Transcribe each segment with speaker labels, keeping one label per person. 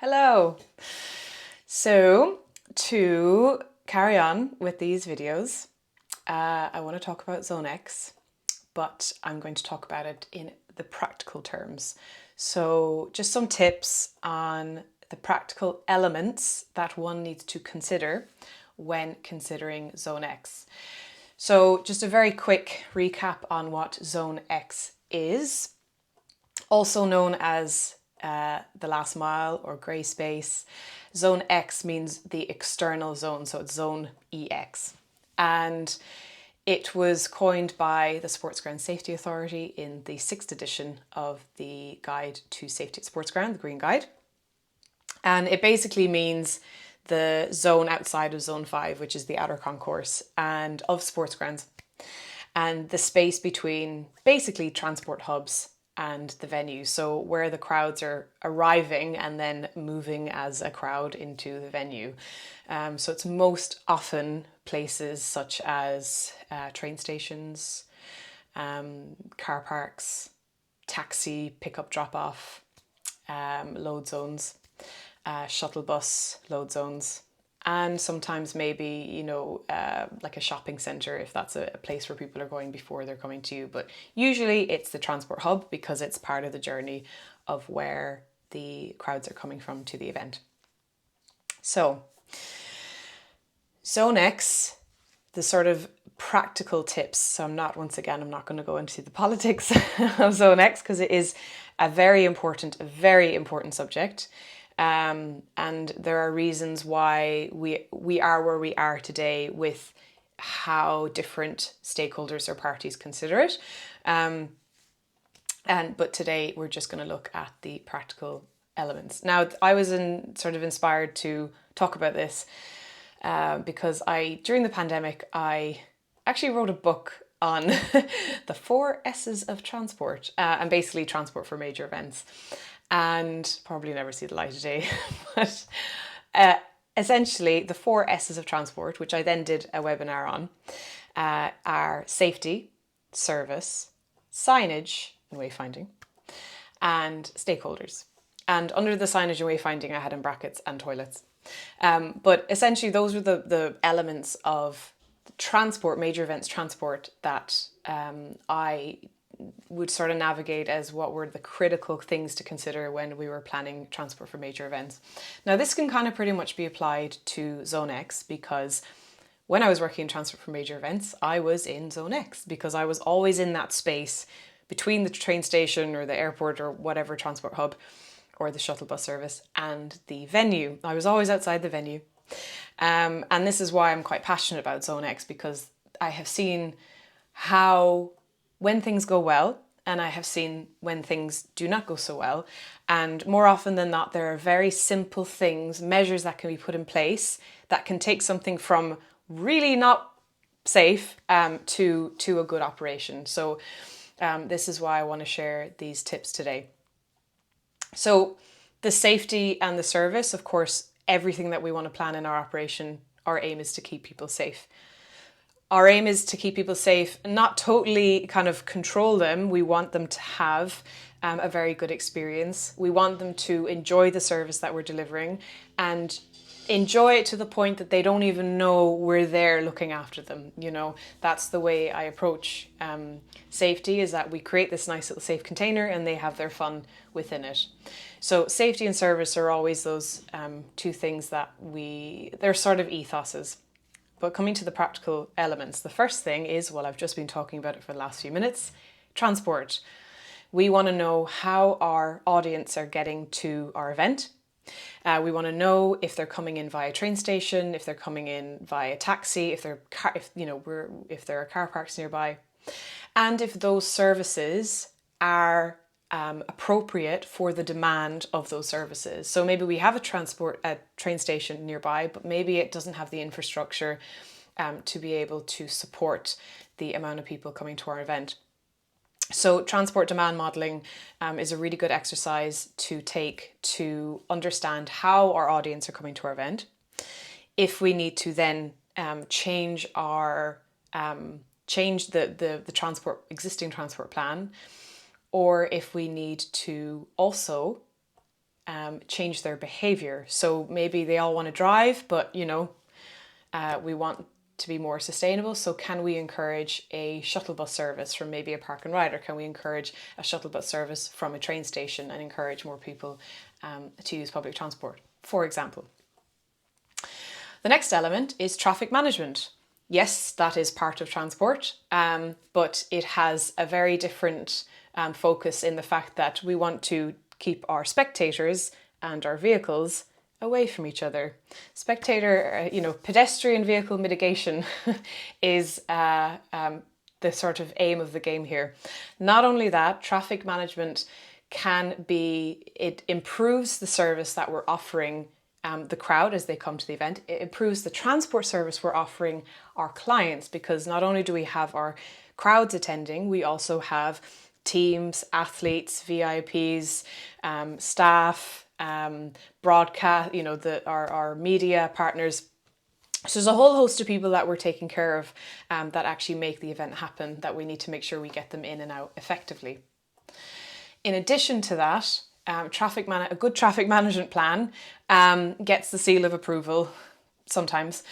Speaker 1: Hello. So to carry on with these videos, I want to talk about Zone X, but I'm going to talk about it in the practical terms. So just some tips on the practical elements that one needs to consider when considering Zone X. So just a very quick recap on what Zone X is, also known as the last mile or grey space. Zone X means the external zone, so it's Zone EX. And it was coined by the Sports Ground Safety Authority in the 6th edition of the Guide to Safety at Sports Ground, the Green Guide. And it basically means the zone outside of Zone 5, which is the outer concourse and of sports grounds, and the space between basically transport hubs and the venue. So where the crowds are arriving and then moving as a crowd into the venue. So it's most often places such as train stations, car parks, taxi, pickup, drop off, load zones, shuttle bus load zones, and sometimes maybe, like a shopping centre if that's a place where people are going before they're coming to you. But usually it's the transport hub because it's part of the journey of where the crowds are coming from to the event. So, Zone X, the sort of practical tips. So I'm not going to go into the politics of Zone X because it is a very important subject. And there are reasons why we are where we are today with how different stakeholders or parties consider it. But today we're just going to look at the practical elements. Now, I was inspired to talk about this because during the pandemic, I actually wrote a book on the 4 S's of transport, and basically transport for major events. And probably never see the light of day. But essentially, the 4 S's of transport, which I then did a webinar on, are safety, service, signage and wayfinding, and stakeholders. And under the signage and wayfinding, I had in brackets and toilets. But essentially, those were the elements of transport, major events transport, that I would sort of navigate as what were the critical things to consider when we were planning transport for major events. Now, this can kind of pretty much be applied to Zone X because when I was working in transport for major events, I was in Zone X because I was always in that space between the train station or the airport or whatever transport hub or the shuttle bus service and the venue. I was always outside the venue. And this is why I'm quite passionate about Zone X, because I have seen how when things go well, and I have seen when things do not go so well. And more often than not, there are very simple things, measures that can be put in place that can take something from really not safe to a good operation. So this is why I want to share these tips today. So the safety and the service, of course, everything that we want to plan in our operation, our aim is to keep people safe. Our aim is to keep people safe, not totally kind of control them. We want them to have a very good experience. We want them to enjoy the service that we're delivering and enjoy it to the point that they don't even know we're there looking after them. That's the way I approach safety, is that we create this nice little safe container and they have their fun within it. So safety and service are always those two things that they're sort of ethoses. But coming to the practical elements, the first thing is, well, I've just been talking about it for the last few minutes, transport. We want to know how our audience are getting to our event. We want to know if they're coming in via train station, if they're coming in via taxi, if there are car parks nearby, and if those services are appropriate for the demand of those services. So maybe we have a train station nearby, but maybe it doesn't have the infrastructure to be able to support the amount of people coming to our event. So transport demand modelling is a really good exercise to take to understand how our audience are coming to our event. If we need to then change the existing transport plan, or if we need to also change their behavior. So maybe they all want to drive, but we want to be more sustainable. So can we encourage a shuttle bus service from maybe a park and ride, or can we encourage a shuttle bus service from a train station and encourage more people to use public transport, for example? The next element is traffic management. Yes, that is part of transport, but it has a very different focus in the fact that we want to keep our spectators and our vehicles away from each other. Pedestrian vehicle mitigation is the sort of aim of the game here. Not only that, traffic management it improves the service that we're offering the crowd as they come to the event. It improves the transport service we're offering our clients, because not only do we have our crowds attending, we also have teams, athletes, VIPs, staff, broadcast, our media partners. So there's a whole host of people that we're taking care of that actually make the event happen, that we need to make sure we get them in and out effectively. In addition to that, a good traffic management plan gets the seal of approval sometimes,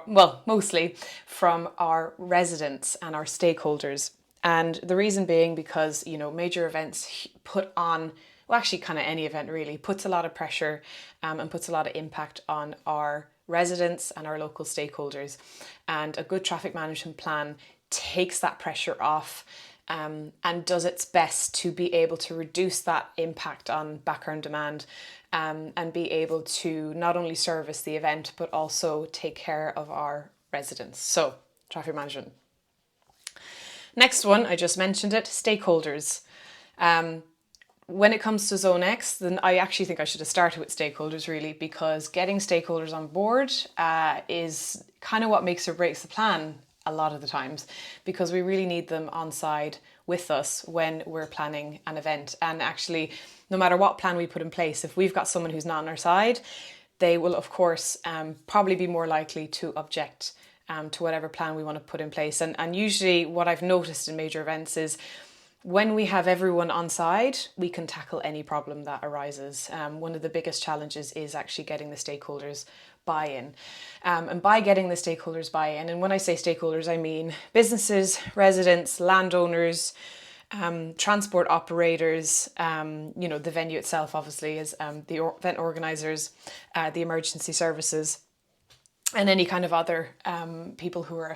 Speaker 1: mostly from our residents and our stakeholders. And the reason being because, major events put on, actually kind of any event really, puts a lot of pressure and puts a lot of impact on our residents and our local stakeholders. And a good traffic management plan takes that pressure off and does its best to be able to reduce that impact on background demand and be able to not only service the event, but also take care of our residents. So, traffic management. Next one, I just mentioned it, stakeholders. When it comes to Zone X, then I actually think I should have started with stakeholders really, because getting stakeholders on board is kind of what makes or breaks the plan a lot of the times, because we really need them on side with us when we're planning an event. And actually, no matter what plan we put in place, if we've got someone who's not on our side, they will of course probably be more likely to object to whatever plan we want to put in place. And usually what I've noticed in major events is when we have everyone on side, we can tackle any problem that arises. One of the biggest challenges is actually getting the stakeholders buy-in. And by getting the stakeholders buy-in, and when I say stakeholders, I mean businesses, residents, landowners, transport operators, the venue itself obviously is the event organisers, the emergency services, and any kind of other people who are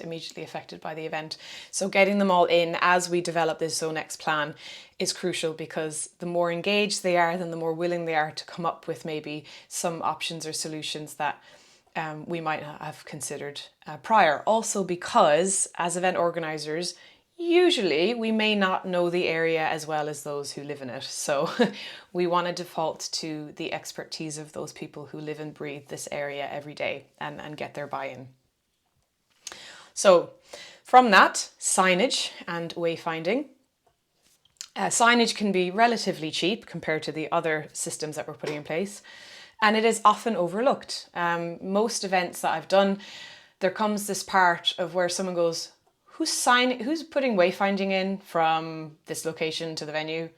Speaker 1: immediately affected by the event. So getting them all in as we develop this Zone X plan is crucial, because the more engaged they are, then the more willing they are to come up with maybe some options or solutions that we might not have considered prior. Also because as event organisers, usually we may not know the area as well as those who live in it. So we want to default to the expertise of those people who live and breathe this area every day and get their buy-in. So from that, signage and wayfinding. Signage can be relatively cheap compared to the other systems that we're putting in place, and it is often overlooked. Most events that I've done, there comes this part of where someone goes, who's putting wayfinding in from this location to the venue?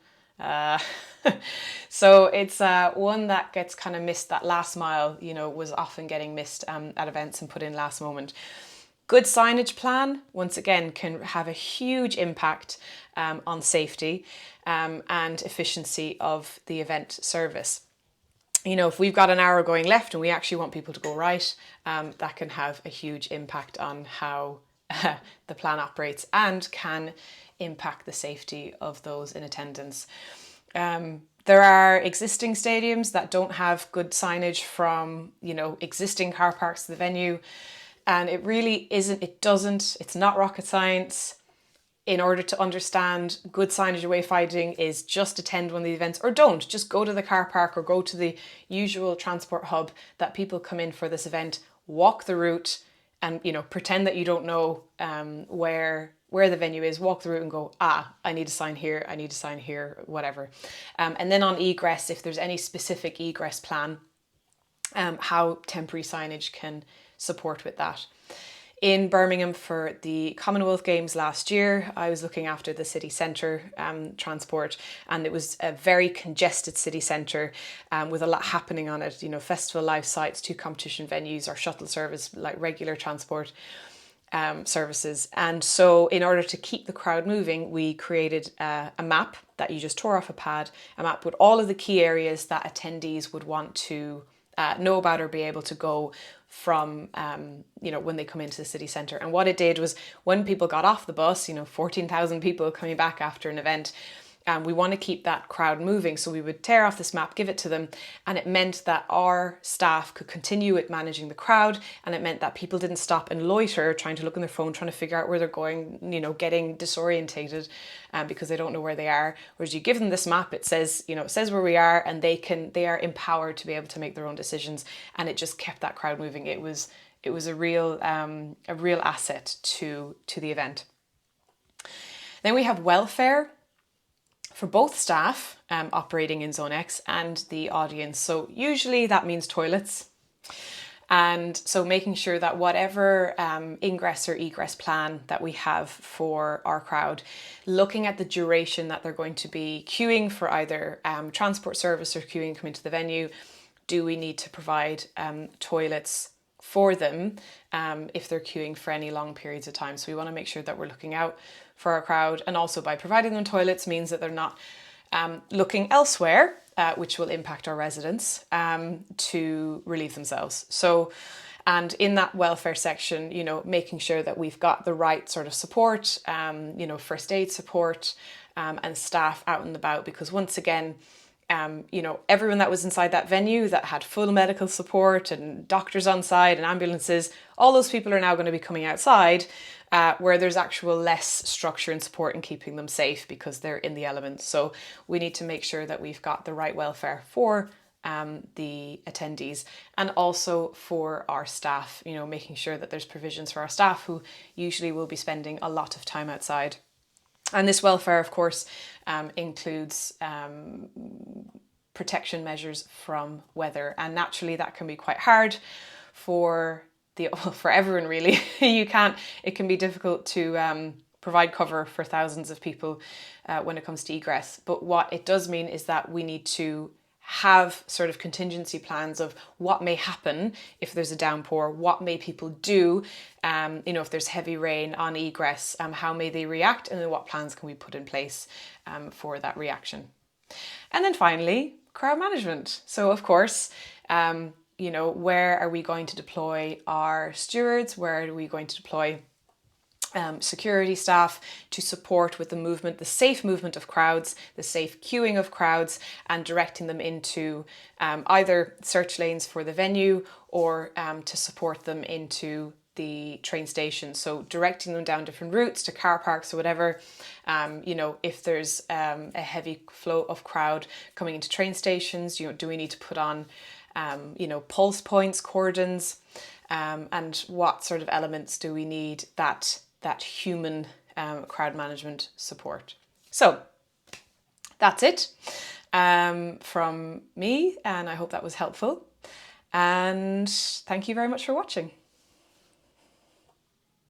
Speaker 1: So it's one that gets kind of missed. That last mile, was often getting missed at events and put in last moment. Good signage plan, once again, can have a huge impact on safety and efficiency of the event service. If we've got an arrow going left and we actually want people to go right, that can have a huge impact on how the plan operates and can impact the safety of those in attendance. There are existing stadiums that don't have good signage from, existing car parks to the venue. And it really it's not rocket science. In order to understand good signage and wayfinding is just attend one of the events, or don't, just go to the car park or go to the usual transport hub that people come in for this event, walk the route and, pretend that you don't know where the venue is, walk the route and go, I need a sign here, whatever. And then on egress, if there's any specific egress plan, how temporary signage can support with that. In Birmingham for the Commonwealth Games last year, I was looking after the city centre transport, and it was a very congested city centre with a lot happening on it. You know, festival live sites, 2 competition venues, our shuttle service, like regular transport services. And so in order to keep the crowd moving, we created a map that you just tore off a pad, a map with all of the key areas that attendees would want to know about or be able to go from, you know, when they come into the city centre. And what it did was when people got off the bus, you know, 14,000 people coming back after an event, we want to keep that crowd moving. So we would tear off this map, give it to them, and it meant that our staff could continue with managing the crowd, and it meant that people didn't stop and loiter, trying to look on their phone, trying to figure out where they're going, you know, getting disorientated because they don't know where they are. Whereas you give them this map, it says, you know, it says where we are, and they are empowered to be able to make their own decisions, and it just kept that crowd moving. It was a real asset to the event. Then we have welfare for both staff operating in Zone X and the audience. So usually that means toilets. And so making sure that whatever ingress or egress plan that we have for our crowd, looking at the duration that they're going to be queuing for either transport service or queuing to come into the venue, do we need to provide toilets for them if they're queuing for any long periods of time. So we want to make sure that we're looking out for our crowd, and also by providing them toilets means that they're not looking elsewhere, which will impact our residents to relieve themselves. So, and in that welfare section, you know, making sure that we've got the right sort of support, you know, first aid support and staff out and about, because once again, you know, everyone that was inside that venue that had full medical support and doctors on side and ambulances, all those people are now going to be coming outside where there's actual less structure and support in keeping them safe because they're in the elements. So we need to make sure that we've got the right welfare for the attendees and also for our staff, you know, making sure that there's provisions for our staff who usually will be spending a lot of time outside. And this welfare, of course, includes protection measures from weather. And naturally, that can be quite hard for everyone, really. It can be difficult to provide cover for thousands of people when it comes to egress. But what it does mean is that we need to have sort of contingency plans of what may happen if there's a downpour, what may people do, you know, if there's heavy rain on egress, how may they react, and then what plans can we put in place for that reaction. And then finally, crowd management. So of course, you know, where are we going to deploy our stewards? Where are we going to deploy security staff to support with the movement, the safe movement of crowds, the safe queuing of crowds, and directing them into either search lanes for the venue or to support them into the train station. So directing them down different routes to car parks or whatever. You know, if there's a heavy flow of crowd coming into train stations, you know, do we need to put on you know, pulse points, cordons, and what sort of elements do we need that human crowd management support. So that's it from me, and I hope that was helpful. And thank you very much for watching.